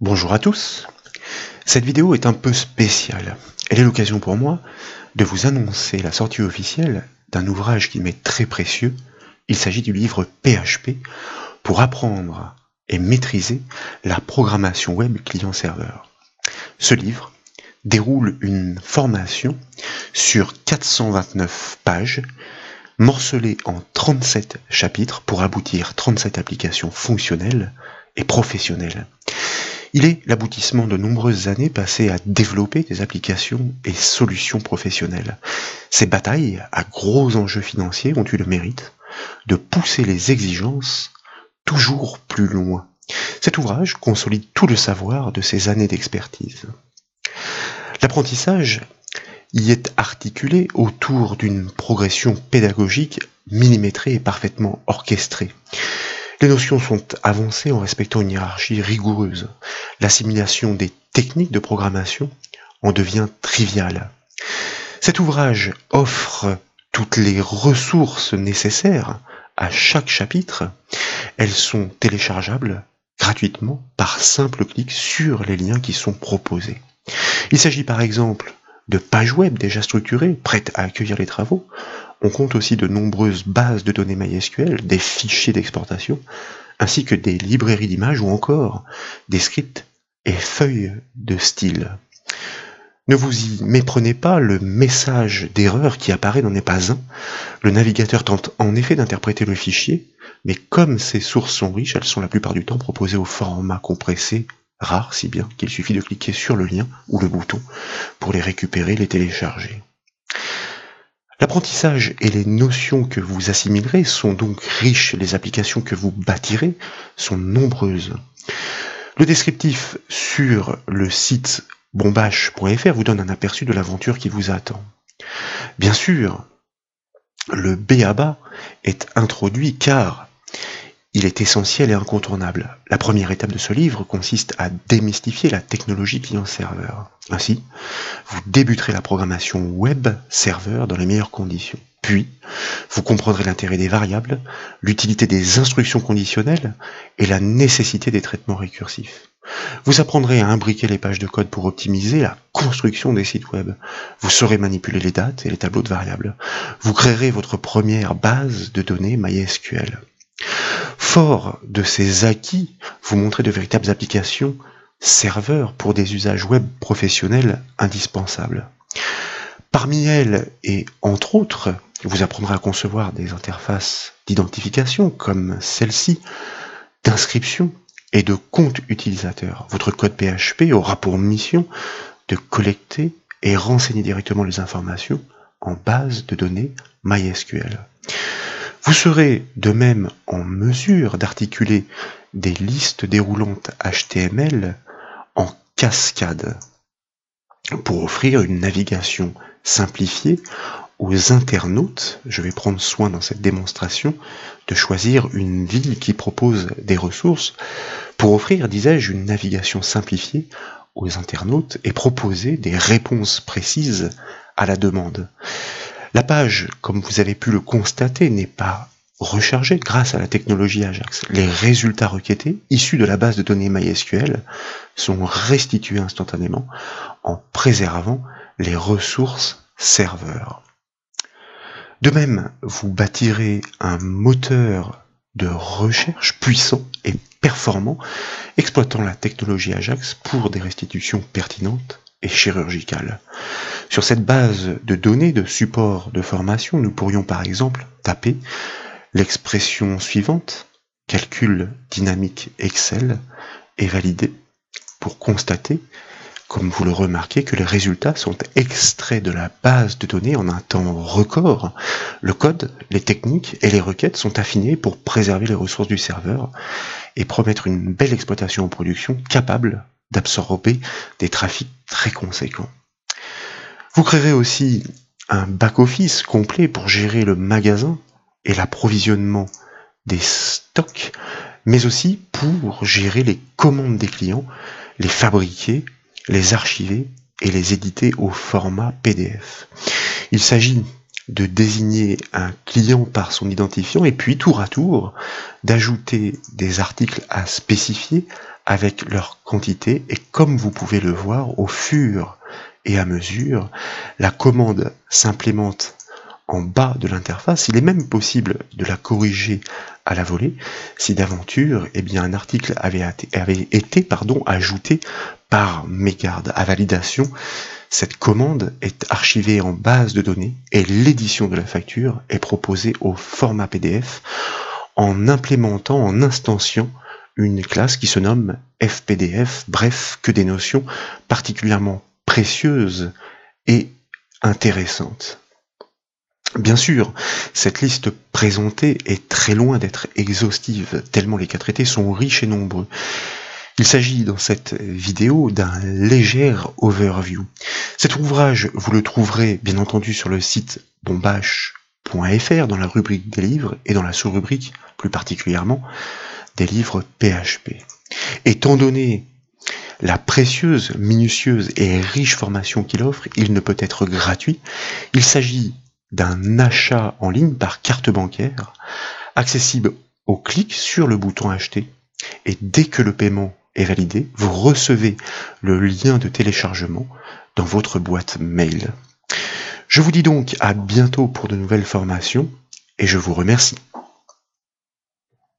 Bonjour à tous. Cette vidéo est un peu spéciale. Elle est l'occasion pour moi de vous annoncer la sortie officielle d'un ouvrage qui m'est très précieux. Il s'agit du livre PHP pour apprendre et maîtriser la programmation web client-serveur. Ce livre déroule une formation sur 429 pages, morcelée en 37 chapitres pour aboutir 37 applications fonctionnelles et professionnelles. Il est l'aboutissement de nombreuses années passées à développer des applications et solutions professionnelles. Ces batailles à gros enjeux financiers ont eu le mérite de pousser les exigences toujours plus loin. Cet ouvrage consolide tout le savoir de ces années d'expertise. L'apprentissage y est articulé autour d'une progression pédagogique millimétrée et parfaitement orchestrée. Les notions sont avancées en respectant une hiérarchie rigoureuse. L'assimilation des techniques de programmation en devient triviale. Cet ouvrage offre toutes les ressources nécessaires à chaque chapitre. Elles sont téléchargeables gratuitement par simple clic sur les liens qui sont proposés. Il s'agit par exemple de pages web déjà structurées, prêtes à accueillir les travaux. On compte aussi de nombreuses bases de données MySQL, des fichiers d'exportation, ainsi que des librairies d'images ou encore des scripts et feuilles de style. Ne vous y méprenez pas, le message d'erreur qui apparaît n'en est pas un. Le navigateur tente en effet d'interpréter le fichier, mais comme ces sources sont riches, elles sont la plupart du temps proposées au format compressé, rare si bien qu'il suffit de cliquer sur le lien ou le bouton pour les récupérer, les télécharger. L'apprentissage et les notions que vous assimilerez sont donc riches, les applications que vous bâtirez sont nombreuses. Le descriptif sur le site bombache.fr vous donne un aperçu de l'aventure qui vous attend. Bien sûr, le b.a.-ba est introduit car il est essentiel et incontournable. La première étape de ce livre consiste à démystifier la technologie client-serveur. Ainsi, vous débuterez la programmation web-serveur dans les meilleures conditions. Puis, vous comprendrez l'intérêt des variables, l'utilité des instructions conditionnelles et la nécessité des traitements récursifs. Vous apprendrez à imbriquer les pages de code pour optimiser la construction des sites web. Vous saurez manipuler les dates et les tableaux de variables. Vous créerez votre première base de données MySQL. Fort de ces acquis, vous montrez de véritables applications serveurs pour des usages web professionnels indispensables. Parmi elles, et entre autres, vous apprendrez à concevoir des interfaces d'identification comme celle-ci, d'inscription et de compte utilisateur. Votre code PHP aura pour mission de collecter et renseigner directement les informations en base de données MySQL. Vous serez de même en mesure d'articuler des listes déroulantes HTML en cascade pour offrir une navigation simplifiée aux internautes. Je vais prendre soin dans cette démonstration de choisir une ville qui propose des ressources pour offrir, disais-je, une navigation simplifiée aux internautes et proposer des réponses précises à la demande. La page, comme vous avez pu le constater, n'est pas rechargée grâce à la technologie Ajax. Les résultats requêtés, issus de la base de données MySQL, sont restitués instantanément en préservant les ressources serveurs. De même, vous bâtirez un moteur de recherche puissant et performant, exploitant la technologie Ajax pour des restitutions pertinentes et chirurgicales. Sur cette base de données de support de formation, nous pourrions par exemple taper l'expression suivante, calcul dynamique Excel, et valider pour constater, comme vous le remarquez, que les résultats sont extraits de la base de données en un temps record. Le code, les techniques et les requêtes sont affinés pour préserver les ressources du serveur et promettre une belle exploitation en production capable d'absorber des trafics très conséquents. Vous créerez aussi un back-office complet pour gérer le magasin et l'approvisionnement des stocks, mais aussi pour gérer les commandes des clients, les fabriquer, les archiver et les éditer au format PDF. Il s'agit de désigner un client par son identifiant et puis tour à tour d'ajouter des articles à spécifier avec leur quantité, et comme vous pouvez le voir, au fur et à mesure, la commande s'implémente en bas de l'interface. Il est même possible de la corriger à la volée si d'aventure un article avait été ajouté par mégarde. À validation, cette commande est archivée en base de données et l'édition de la facture est proposée au format PDF en implémentant, en instanciant une classe qui se nomme FPDF, bref, que des notions particulièrement précieuses et intéressantes. Bien sûr, cette liste présentée est très loin d'être exhaustive, tellement les cas traités sont riches et nombreux. Il s'agit dans cette vidéo d'un léger overview. Cet ouvrage, vous le trouverez bien entendu sur le site bombache.fr dans la rubrique des livres et dans la sous-rubrique, plus particulièrement, des livres PHP. Étant donné la précieuse, minutieuse et riche formation qu'il offre, il ne peut être gratuit. Il s'agit d'un achat en ligne par carte bancaire, accessible au clic sur le bouton acheter, et dès que le paiement est validé, vous recevez le lien de téléchargement dans votre boîte mail. Je vous dis donc à bientôt pour de nouvelles formations, et je vous remercie.